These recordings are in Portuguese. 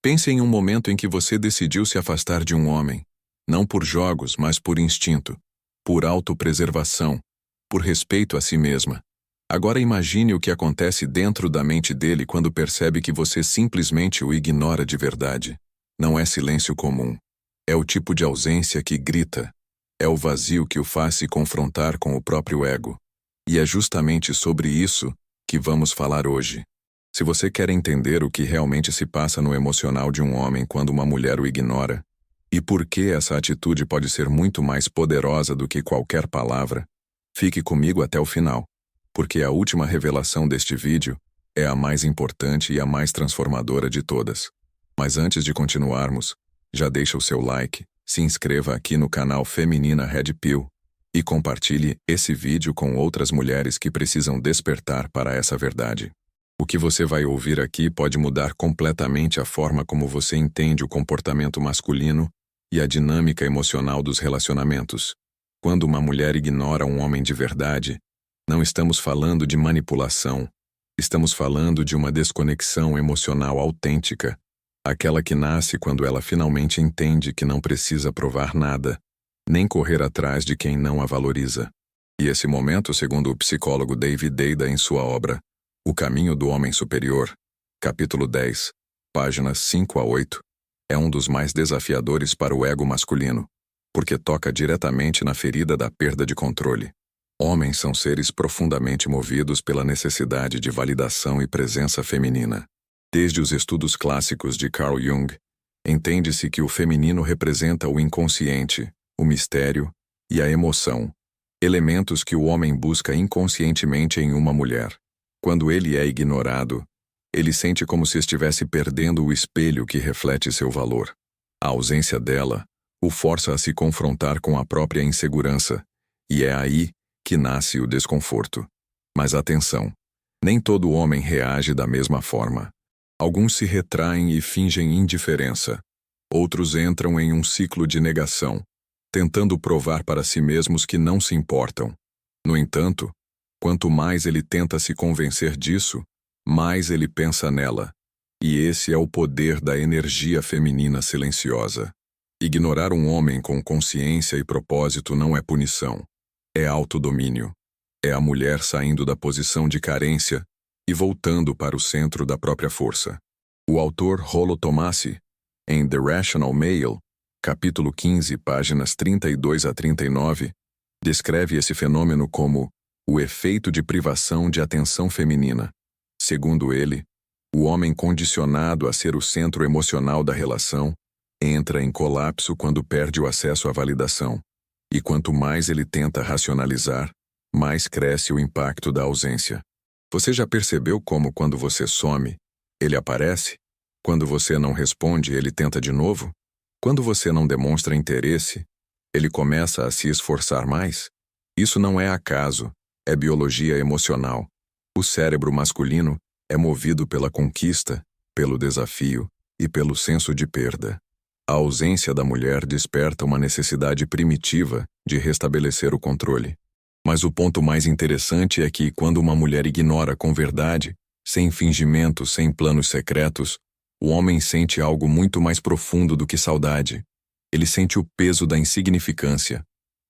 Pense em um momento em que você decidiu se afastar de um homem, não por jogos, mas por instinto, por autopreservação, por respeito a si mesma. Agora imagine o que acontece dentro da mente dele quando percebe que você simplesmente o ignora de verdade. Não é silêncio comum. É o tipo de ausência que grita. É o vazio que o faz se confrontar com o próprio ego. E é justamente sobre isso que vamos falar hoje. Se você quer entender o que realmente se passa no emocional de um homem quando uma mulher o ignora, e por que essa atitude pode ser muito mais poderosa do que qualquer palavra, fique comigo até o final, porque a última revelação deste vídeo é a mais importante e a mais transformadora de todas. Mas antes de continuarmos, já deixa o seu like, se inscreva aqui no canal Feminina Red Pill e compartilhe esse vídeo com outras mulheres que precisam despertar para essa verdade. O que você vai ouvir aqui pode mudar completamente a forma como você entende o comportamento masculino e a dinâmica emocional dos relacionamentos. Quando uma mulher ignora um homem de verdade, não estamos falando de manipulação, estamos falando de uma desconexão emocional autêntica, aquela que nasce quando ela finalmente entende que não precisa provar nada, nem correr atrás de quem não a valoriza. E esse momento, segundo o psicólogo David Deida em sua obra O Caminho do Homem Superior, capítulo 10, páginas 5 a 8, é um dos mais desafiadores para o ego masculino, porque toca diretamente na ferida da perda de controle. Homens são seres profundamente movidos pela necessidade de validação e presença feminina. Desde os estudos clássicos de Carl Jung, entende-se que o feminino representa o inconsciente, o mistério e a emoção, elementos que o homem busca inconscientemente em uma mulher. Quando ele é ignorado, ele sente como se estivesse perdendo o espelho que reflete seu valor. A ausência dela o força a se confrontar com a própria insegurança, e é aí que nasce o desconforto. Mas atenção, nem todo homem reage da mesma forma. Alguns se retraem e fingem indiferença. Outros entram em um ciclo de negação, tentando provar para si mesmos que não se importam. No entanto, quanto mais ele tenta se convencer disso, mais ele pensa nela. E esse é o poder da energia feminina silenciosa. Ignorar um homem com consciência e propósito não é punição. É autodomínio. É a mulher saindo da posição de carência e voltando para o centro da própria força. O autor Rollo Tomassi, em The Rational Male, capítulo 15, páginas 32 a 39, descreve esse fenômeno como o efeito de privação de atenção feminina. Segundo ele, o homem condicionado a ser o centro emocional da relação entra em colapso quando perde o acesso à validação. E quanto mais ele tenta racionalizar, mais cresce o impacto da ausência. Você já percebeu como quando você some, ele aparece? Quando você não responde, ele tenta de novo? Quando você não demonstra interesse, ele começa a se esforçar mais? Isso não é acaso, é biologia emocional. O cérebro masculino é movido pela conquista, pelo desafio e pelo senso de perda. A ausência da mulher desperta uma necessidade primitiva de restabelecer o controle. Mas o ponto mais interessante é que, quando uma mulher ignora com verdade, sem fingimento, sem planos secretos, o homem sente algo muito mais profundo do que saudade. Ele sente o peso da insignificância.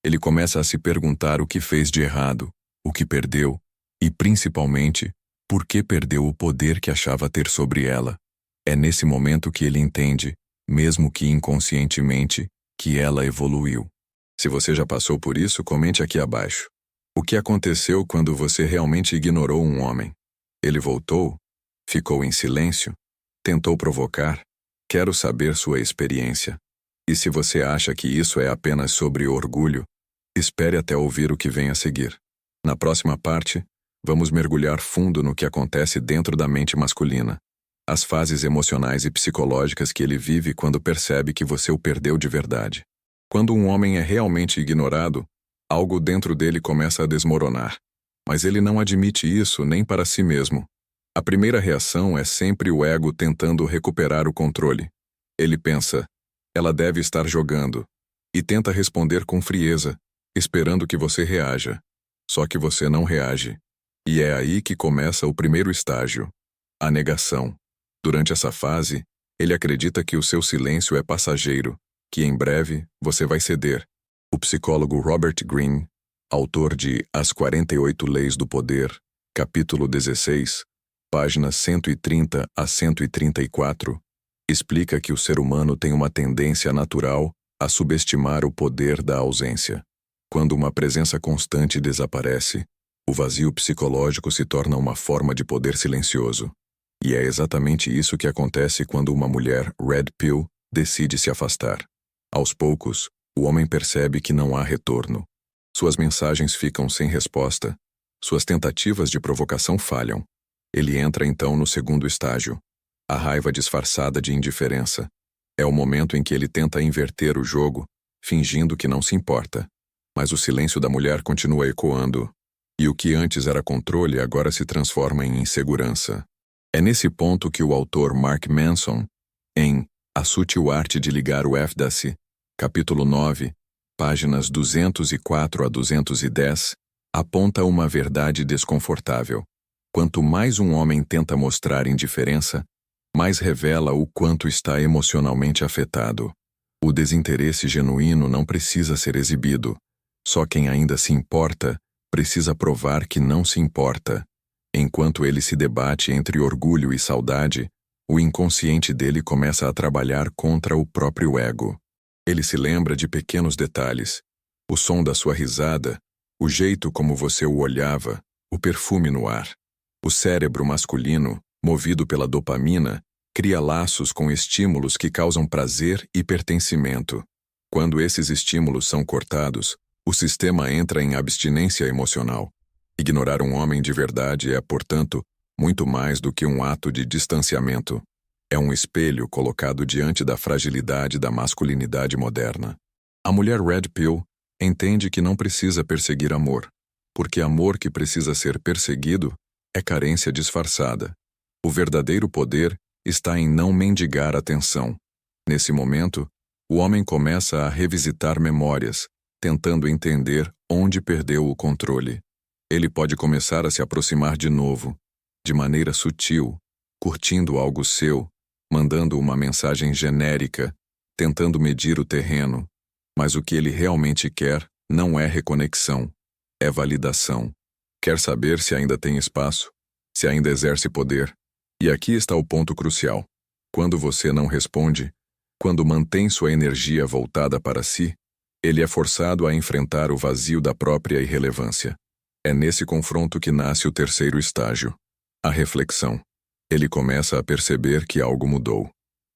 Ele começa a se perguntar o que fez de errado, o que perdeu, e principalmente, por que perdeu o poder que achava ter sobre ela. É nesse momento que ele entende, mesmo que inconscientemente, que ela evoluiu. Se você já passou por isso, comente aqui abaixo. O que aconteceu quando você realmente ignorou um homem? Ele voltou? Ficou em silêncio? Tentou provocar? Quero saber sua experiência. E se você acha que isso é apenas sobre orgulho, espere até ouvir o que vem a seguir. Na próxima parte, vamos mergulhar fundo no que acontece dentro da mente masculina, as fases emocionais e psicológicas que ele vive quando percebe que você o perdeu de verdade. Quando um homem é realmente ignorado, algo dentro dele começa a desmoronar. Mas ele não admite isso nem para si mesmo. A primeira reação é sempre o ego tentando recuperar o controle. Ele pensa, ela deve estar jogando, e tenta responder com frieza, esperando que você reaja. Só que você não reage. E é aí que começa o primeiro estágio, a negação. Durante essa fase, Ele acredita que o seu silêncio é passageiro, que em breve você vai ceder. O psicólogo Robert Greene, autor de As 48 Leis do Poder, capítulo 16, páginas 130 a 134, explica que o ser humano tem uma tendência natural a subestimar o poder da ausência. Quando uma presença constante desaparece, o vazio psicológico se torna uma forma de poder silencioso. E é exatamente isso que acontece quando uma mulher Red Pill decide se afastar. Aos poucos, o homem percebe que não há retorno. Suas mensagens ficam sem resposta. Suas tentativas de provocação falham. Ele entra então no segundo estágio, a raiva disfarçada de indiferença. É o momento em que ele tenta inverter o jogo, fingindo que não se importa. Mas o silêncio da mulher continua ecoando, e o que antes era controle agora se transforma em insegurança. É nesse ponto que o autor Mark Manson, em A Sutil Arte de Ligar o F-se, capítulo 9, páginas 204 a 210, aponta uma verdade desconfortável. Quanto mais um homem tenta mostrar indiferença, mais revela o quanto está emocionalmente afetado. O desinteresse genuíno não precisa ser exibido. Só quem ainda se importa precisa provar que não se importa. Enquanto ele se debate entre orgulho e saudade, o inconsciente dele começa a trabalhar contra o próprio ego. Ele se lembra de pequenos detalhes, o som da sua risada, o jeito como você o olhava, o perfume no ar. O cérebro masculino, movido pela dopamina, cria laços com estímulos que causam prazer e pertencimento. Quando esses estímulos são cortados, o sistema entra em abstinência emocional. Ignorar um homem de verdade é, portanto, muito mais do que um ato de distanciamento. É um espelho colocado diante da fragilidade da masculinidade moderna. A mulher Red Pill entende que não precisa perseguir amor, porque amor que precisa ser perseguido é carência disfarçada. O verdadeiro poder está em não mendigar atenção. Nesse momento, o homem começa a revisitar memórias, tentando entender onde perdeu o controle. Ele pode começar a se aproximar de novo, de maneira sutil, curtindo algo seu, mandando uma mensagem genérica, tentando medir o terreno. Mas o que ele realmente quer não é reconexão, é validação. Quer saber se ainda tem espaço, se ainda exerce poder. E aqui está o ponto crucial. Quando você não responde, quando mantém sua energia voltada para si, ele é forçado a enfrentar o vazio da própria irrelevância. É nesse confronto que nasce o terceiro estágio, a reflexão. Ele começa a perceber que algo mudou.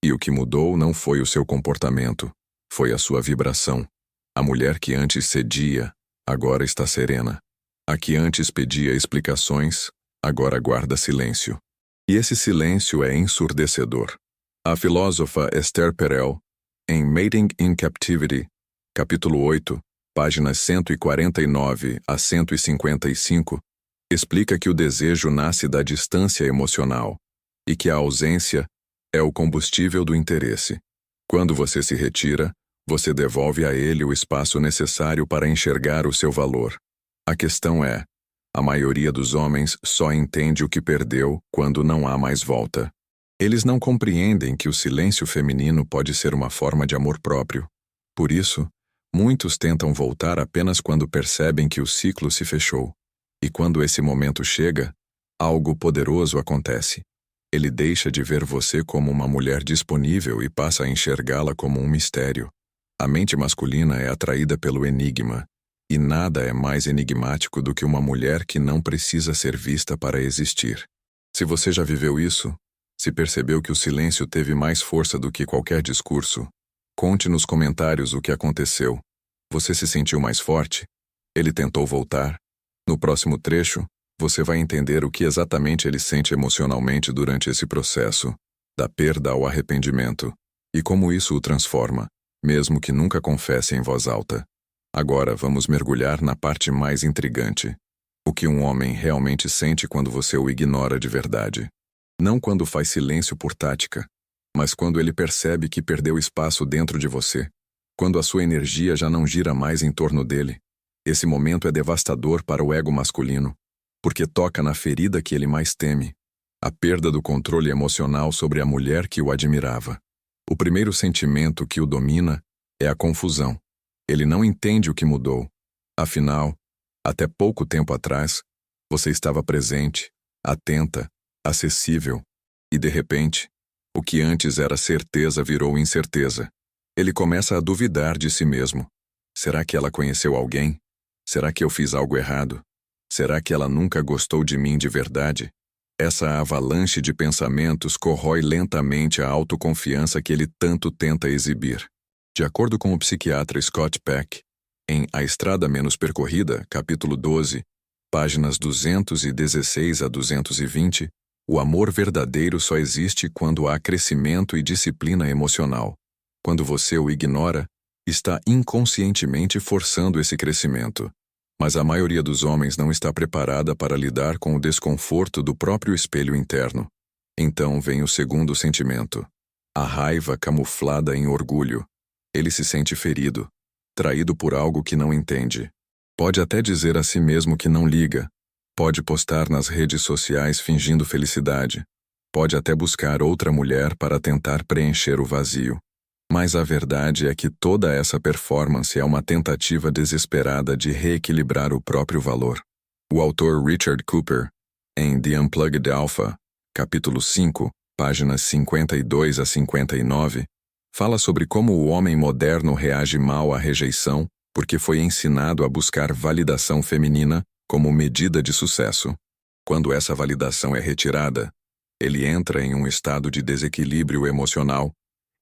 E o que mudou não foi o seu comportamento, foi a sua vibração. A mulher que antes cedia, agora está serena. A que antes pedia explicações, agora guarda silêncio. E esse silêncio é ensurdecedor. A filósofa Esther Perel, em Mating in Captivity, capítulo 8, páginas 149 a 155, explica que o desejo nasce da distância emocional e que a ausência é o combustível do interesse. Quando você se retira, você devolve a ele o espaço necessário para enxergar o seu valor. A questão é, a maioria dos homens só entende o que perdeu quando não há mais volta. Eles não compreendem que o silêncio feminino pode ser uma forma de amor próprio. Por isso, muitos tentam voltar apenas quando percebem que o ciclo se fechou. E quando esse momento chega, algo poderoso acontece. Ele deixa de ver você como uma mulher disponível e passa a enxergá-la como um mistério. A mente masculina é atraída pelo enigma, e nada é mais enigmático do que uma mulher que não precisa ser vista para existir. Se você já viveu isso, se percebeu que o silêncio teve mais força do que qualquer discurso, conte nos comentários o que aconteceu. Você se sentiu mais forte? Ele tentou voltar? No próximo trecho, você vai entender o que exatamente ele sente emocionalmente durante esse processo, da perda ao arrependimento, e como isso o transforma, mesmo que nunca confesse em voz alta. Agora vamos mergulhar na parte mais intrigante. O que um homem realmente sente quando você o ignora de verdade. Não quando faz silêncio por tática, mas quando ele percebe que perdeu espaço dentro de você, quando a sua energia já não gira mais em torno dele. Esse momento é devastador para o ego masculino, porque toca na ferida que ele mais teme, A perda do controle emocional sobre a mulher que o admirava. O primeiro sentimento que o domina é a confusão. Ele não entende o que mudou. Afinal, até pouco tempo atrás, você estava presente, atenta, acessível. E de repente, o que antes era certeza virou incerteza. Ele começa a duvidar de si mesmo. Será que ela conheceu alguém? Será que eu fiz algo errado? Será que ela nunca gostou de mim de verdade? Essa avalanche de pensamentos corrói lentamente a autoconfiança que ele tanto tenta exibir. De acordo com o psiquiatra Scott Peck, em A Estrada Menos Percorrida, capítulo 12, páginas 216 a 220, o amor verdadeiro só existe quando há crescimento e disciplina emocional. Quando você o ignora, está inconscientemente forçando esse crescimento. Mas a maioria dos homens não está preparada para lidar com o desconforto do próprio espelho interno. Então vem o segundo sentimento. A raiva camuflada em orgulho. Ele se sente ferido, traído por algo que não entende. Pode até dizer a si mesmo que não liga. Pode postar nas redes sociais fingindo felicidade. Pode até buscar outra mulher para tentar preencher o vazio. Mas a verdade é que toda essa performance é uma tentativa desesperada de reequilibrar o próprio valor. O autor Richard Cooper, em The Unplugged Alpha, capítulo 5, páginas 52 a 59, fala sobre como o homem moderno reage mal à rejeição porque foi ensinado a buscar validação feminina como medida de sucesso. Quando essa validação é retirada, ele entra em um estado de desequilíbrio emocional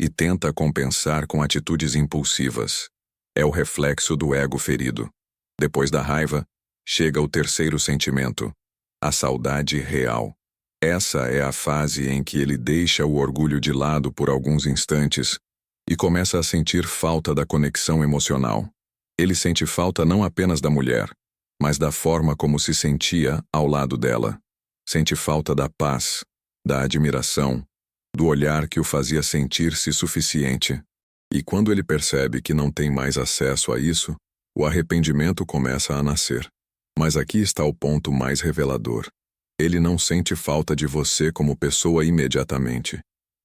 e tenta compensar com atitudes impulsivas. É o reflexo do ego ferido. Depois da raiva, chega o terceiro sentimento, a saudade real. Essa é a fase em que ele deixa o orgulho de lado por alguns instantes e começa a sentir falta da conexão emocional. Ele sente falta não apenas da mulher, mas da forma como se sentia ao lado dela. Sente falta da paz, da admiração, do olhar que o fazia sentir-se suficiente. E quando ele percebe que não tem mais acesso a isso, o arrependimento começa a nascer. Mas aqui está o ponto mais revelador. Ele não sente falta de você como pessoa imediatamente.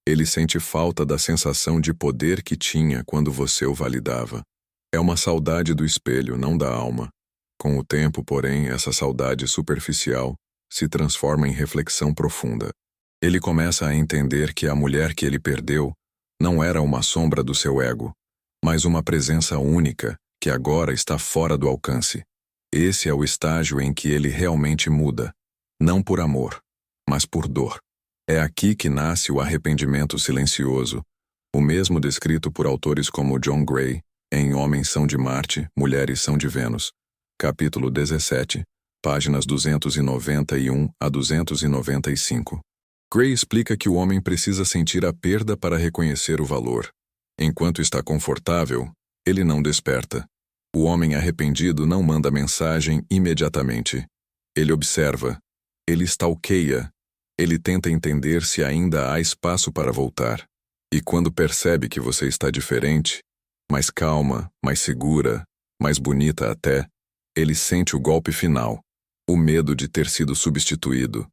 Ele sente falta da sensação de poder que tinha quando você o validava. É uma saudade do espelho, não da alma. Com o tempo, porém, essa saudade superficial se transforma em reflexão profunda. Ele começa a entender que a mulher que ele perdeu não era uma sombra do seu ego, mas uma presença única que agora está fora do alcance. Esse é o estágio em que ele realmente muda, não por amor, mas por dor. É aqui que nasce o arrependimento silencioso, o mesmo descrito por autores como John Gray, em Homens são de Marte, Mulheres são de Vênus, capítulo 17, páginas 291 a 295. Gray explica que o homem precisa sentir a perda para reconhecer o valor. Enquanto está confortável, ele não desperta. O homem arrependido não manda mensagem imediatamente. Ele observa. Ele stalkeia. Ele tenta entender se ainda há espaço para voltar. E quando percebe que você está diferente, mais calma, mais segura, mais bonita até, ele sente o golpe final. O medo de ter sido substituído.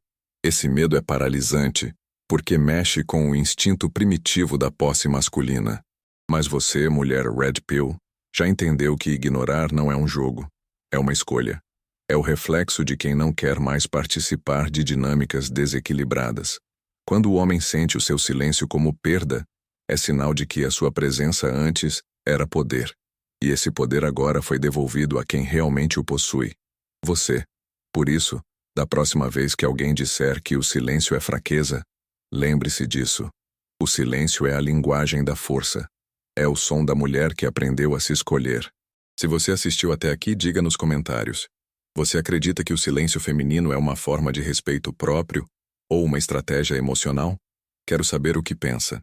Esse medo é paralisante, porque mexe com o instinto primitivo da posse masculina. Mas você, mulher Red Pill, já entendeu que ignorar não é um jogo, é uma escolha. É o reflexo de quem não quer mais participar de dinâmicas desequilibradas. Quando o homem sente o seu silêncio como perda, é sinal de que a sua presença antes era poder. E esse poder agora foi devolvido a quem realmente o possui. Você. Por isso, da próxima vez que alguém disser que o silêncio é fraqueza, lembre-se disso. O silêncio é a linguagem da força. É o som da mulher que aprendeu a se escolher. Se você assistiu até aqui, diga nos comentários. Você acredita que o silêncio feminino é uma forma de respeito próprio ou uma estratégia emocional? Quero saber o que pensa.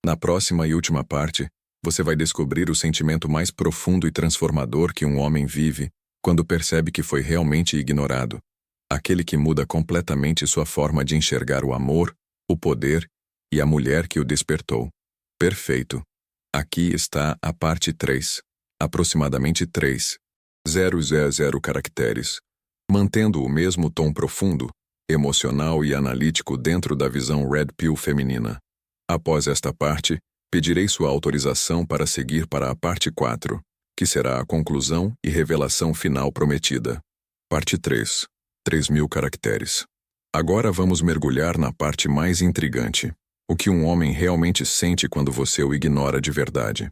Na próxima e última parte, você vai descobrir o sentimento mais profundo e transformador que um homem vive quando percebe que foi realmente ignorado. Aquele que muda completamente sua forma de enxergar o amor, o poder e a mulher que o despertou. Perfeito. Aqui está a parte 3. Aproximadamente 3,000 caracteres. Mantendo o mesmo tom profundo, emocional e analítico dentro da visão Red Pill feminina. Após esta parte, pedirei sua autorização para seguir para a parte 4, que será a conclusão e revelação final prometida. Parte 3. 3.000 caracteres. Agora vamos mergulhar na parte mais intrigante. O que um homem realmente sente quando você o ignora de verdade.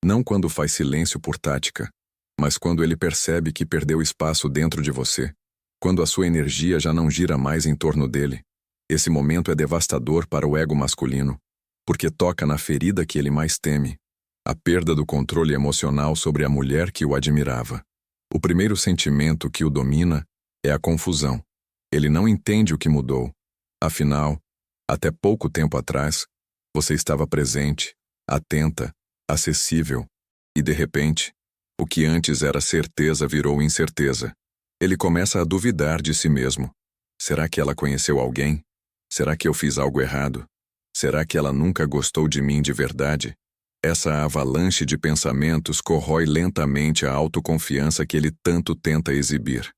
Não quando faz silêncio por tática, mas quando ele percebe que perdeu espaço dentro de você. Quando a sua energia já não gira mais em torno dele. Esse momento é devastador para o ego masculino, porque toca na ferida que ele mais teme, a perda do controle emocional sobre a mulher que o admirava. O primeiro sentimento que o domina é a confusão. Ele não entende o que mudou. Afinal, até pouco tempo atrás, você estava presente, atenta, acessível, e de repente, o que antes era certeza virou incerteza. Ele começa a duvidar de si mesmo. Será que ela conheceu alguém? Será que eu fiz algo errado? Será que ela nunca gostou de mim de verdade? Essa avalanche de pensamentos corrói lentamente a autoconfiança que ele tanto tenta exibir.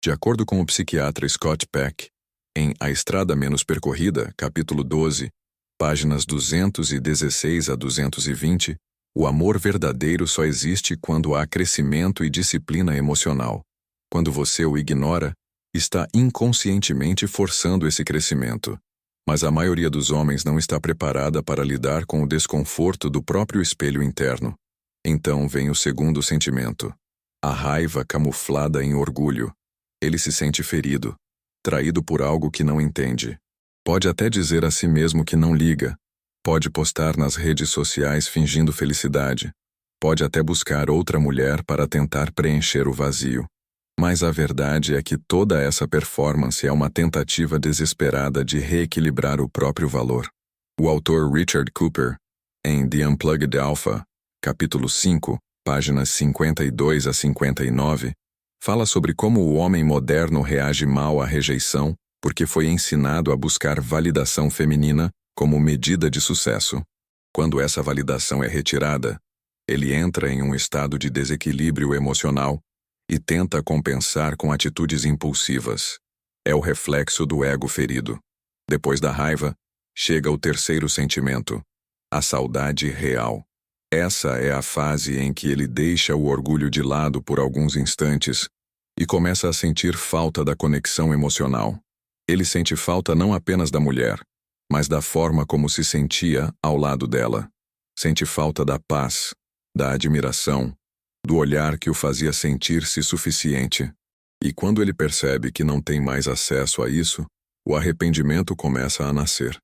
De acordo com o psiquiatra Scott Peck, em A Estrada Menos Percorrida, capítulo 12, páginas 216 a 220, o amor verdadeiro só existe quando há crescimento e disciplina emocional. Quando você o ignora, está inconscientemente forçando esse crescimento. Mas a maioria dos homens não está preparada para lidar com o desconforto do próprio espelho interno. Então vem o segundo sentimento. A raiva camuflada em orgulho. Ele se sente ferido, traído por algo que não entende. Pode até dizer a si mesmo que não liga. Pode postar nas redes sociais fingindo felicidade. Pode até buscar outra mulher para tentar preencher o vazio. Mas a verdade é que toda essa performance é uma tentativa desesperada de reequilibrar o próprio valor. O autor Richard Cooper, em The Unplugged Alpha, capítulo 5, páginas 52 a 59, fala sobre como o homem moderno reage mal à rejeição porque foi ensinado a buscar validação feminina como medida de sucesso. Quando essa validação é retirada, ele entra em um estado de desequilíbrio emocional e tenta compensar com atitudes impulsivas. É o reflexo do ego ferido. Depois da raiva, chega o terceiro sentimento, a saudade real. Essa é a fase em que ele deixa o orgulho de lado por alguns instantes e começa a sentir falta da conexão emocional. Ele sente falta não apenas da mulher, mas da forma como se sentia ao lado dela. Sente falta da paz, da admiração, do olhar que o fazia sentir-se suficiente. E quando ele percebe que não tem mais acesso a isso, o arrependimento começa a nascer.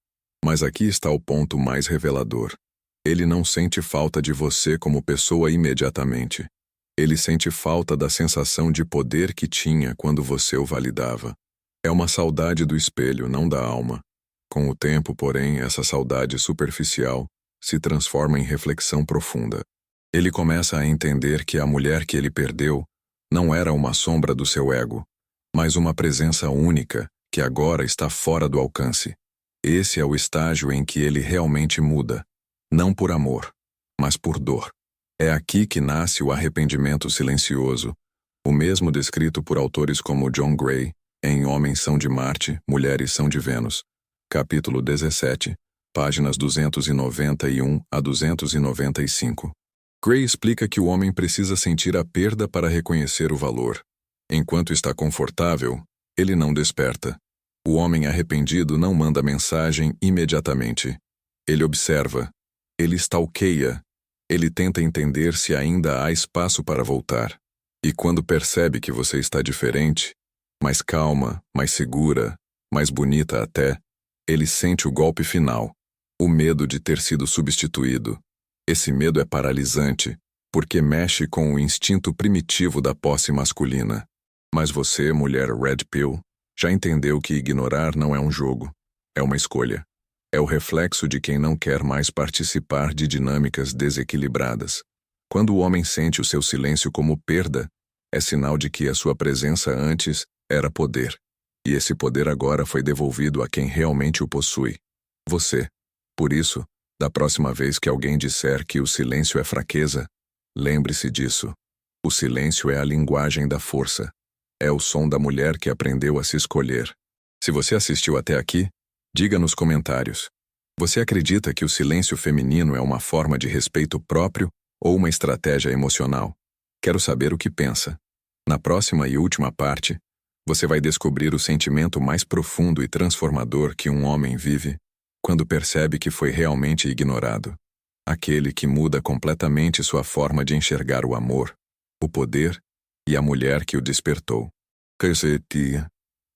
Mas aqui está o ponto mais revelador. Ele não sente falta de você como pessoa imediatamente. Ele sente falta da sensação de poder que tinha quando você o validava. É uma saudade do espelho, não da alma. Com o tempo, porém, essa saudade superficial se transforma em reflexão profunda. Ele começa a entender que a mulher que ele perdeu não era uma sombra do seu ego, mas uma presença única que agora está fora do alcance. Esse é o estágio em que ele realmente muda, não por amor, mas por dor. É aqui que nasce o arrependimento silencioso, o mesmo descrito por autores como John Gray, em Homens são de Marte, Mulheres são de Vênus, capítulo 17, páginas 291 a 295. Gray explica que o homem precisa sentir a perda para reconhecer o valor. Enquanto está confortável, ele não desperta. O homem arrependido não manda mensagem imediatamente. Ele observa. Ele stalkeia. Ele tenta entender se ainda há espaço para voltar. E quando percebe que você está diferente, mais calma, mais segura, mais bonita até, ele sente o golpe final. O medo de ter sido substituído. Esse medo é paralisante, porque mexe com o instinto primitivo da posse masculina. Mas você, mulher Red Pill, já entendeu que ignorar não é um jogo, é uma escolha. É o reflexo de quem não quer mais participar de dinâmicas desequilibradas. Quando o homem sente o seu silêncio como perda, é sinal de que a sua presença antes era poder. E esse poder agora foi devolvido a quem realmente o possui. Você. Por isso, da próxima vez que alguém disser que o silêncio é fraqueza, lembre-se disso. O silêncio é a linguagem da força. É o som da mulher que aprendeu a se escolher. Se você assistiu até aqui, diga nos comentários. Você acredita que o silêncio feminino é uma forma de respeito próprio ou uma estratégia emocional? Quero saber o que pensa. Na próxima e última parte, você vai descobrir o sentimento mais profundo e transformador que um homem vive quando percebe que foi realmente ignorado. Aquele que muda completamente sua forma de enxergar o amor, o poder e a mulher que o despertou.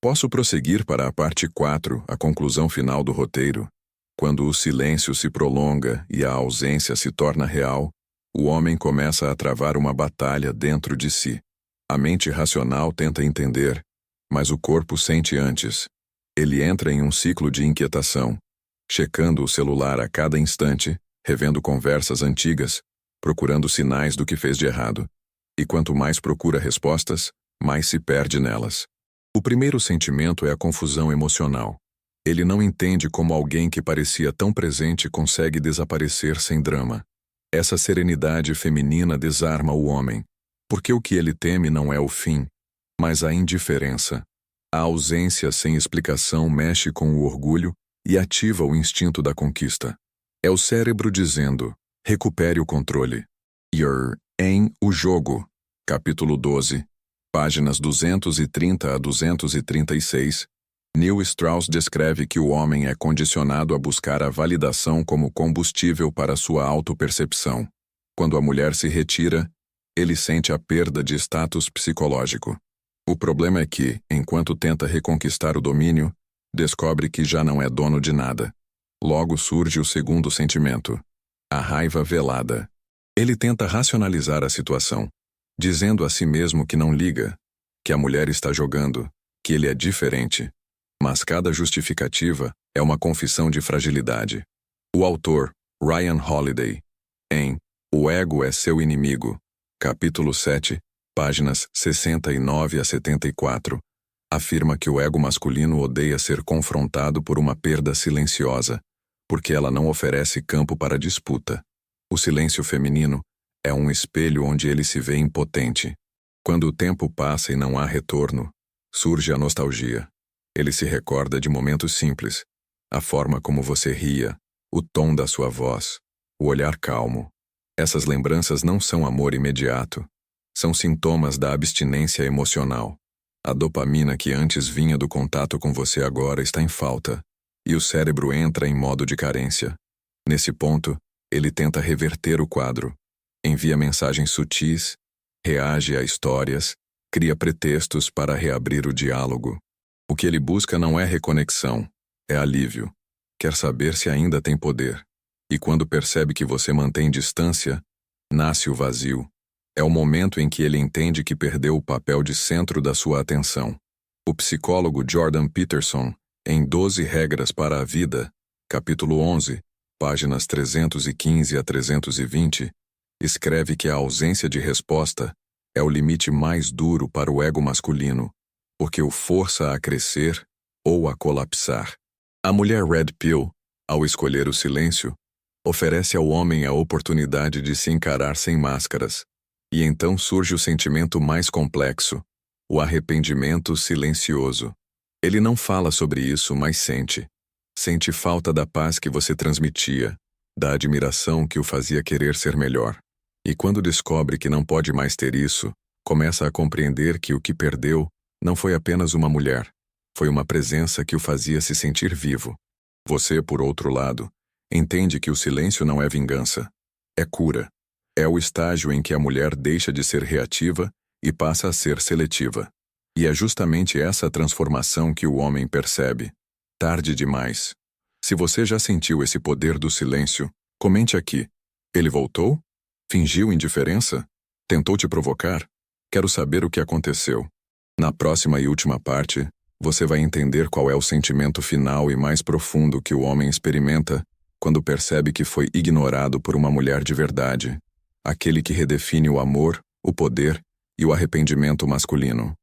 Posso prosseguir para a parte 4, a conclusão final do roteiro. Quando o silêncio se prolonga e a ausência se torna real, o homem começa a travar uma batalha dentro de si. A mente racional tenta entender, mas o corpo sente antes. Ele entra em um ciclo de inquietação, checando o celular a cada instante, revendo conversas antigas, procurando sinais do que fez de errado. E quanto mais procura respostas, mais se perde nelas. O primeiro sentimento é a confusão emocional. Ele não entende como alguém que parecia tão presente consegue desaparecer sem drama. Essa serenidade feminina desarma o homem, porque o que ele teme não é o fim, mas a indiferença. A ausência sem explicação mexe com o orgulho e ativa o instinto da conquista. É o cérebro dizendo, recupere o controle. You're em O Jogo, capítulo 12, páginas 230 a 236, Neil Strauss descreve que o homem é condicionado a buscar a validação como combustível para sua autopercepção. Quando a mulher se retira, ele sente a perda de status psicológico. O problema é que, enquanto tenta reconquistar o domínio, descobre que já não é dono de nada. Logo surge o segundo sentimento, a raiva velada. Ele tenta racionalizar a situação, dizendo a si mesmo que não liga, que a mulher está jogando, que ele é diferente. Mas cada justificativa é uma confissão de fragilidade. O autor, Ryan Holiday, em O Ego é Seu Inimigo, capítulo 7, páginas 69 a 74, afirma que o ego masculino odeia ser confrontado por uma perda silenciosa, porque ela não oferece campo para disputa. O silêncio feminino é um espelho onde ele se vê impotente. Quando o tempo passa e não há retorno, surge a nostalgia. Ele se recorda de momentos simples, a forma como você ria, o tom da sua voz, o olhar calmo. Essas lembranças não são amor imediato, são sintomas da abstinência emocional. A dopamina que antes vinha do contato com você agora está em falta, e o cérebro entra em modo de carência. Nesse ponto, ele tenta reverter o quadro, envia mensagens sutis, reage a histórias, cria pretextos para reabrir o diálogo. O que ele busca não é reconexão, é alívio. Quer saber se ainda tem poder. E quando percebe que você mantém distância, nasce o vazio. É o momento em que ele entende que perdeu o papel de centro da sua atenção. O psicólogo Jordan Peterson, em 12 Regras para a Vida, capítulo 11, páginas 315 a 320, escreve que a ausência de resposta é o limite mais duro para o ego masculino, porque o força a crescer ou a colapsar. A mulher Red Pill, ao escolher o silêncio, oferece ao homem a oportunidade de se encarar sem máscaras. E então surge o sentimento mais complexo, o arrependimento silencioso. Ele não fala sobre isso, mas sente. Sente falta da paz que você transmitia, da admiração que o fazia querer ser melhor. E quando descobre que não pode mais ter isso, começa a compreender que o que perdeu não foi apenas uma mulher, foi uma presença que o fazia se sentir vivo. Você, por outro lado, entende que o silêncio não é vingança, é cura. É o estágio em que a mulher deixa de ser reativa e passa a ser seletiva. E é justamente essa transformação que o homem percebe. Tarde demais. Se você já sentiu esse poder do silêncio, comente aqui. Ele voltou? Fingiu indiferença? Tentou te provocar? Quero saber o que aconteceu. Na próxima e última parte, você vai entender qual é o sentimento final e mais profundo que o homem experimenta quando percebe que foi ignorado por uma mulher de verdade, aquele que redefine o amor, o poder e o arrependimento masculino.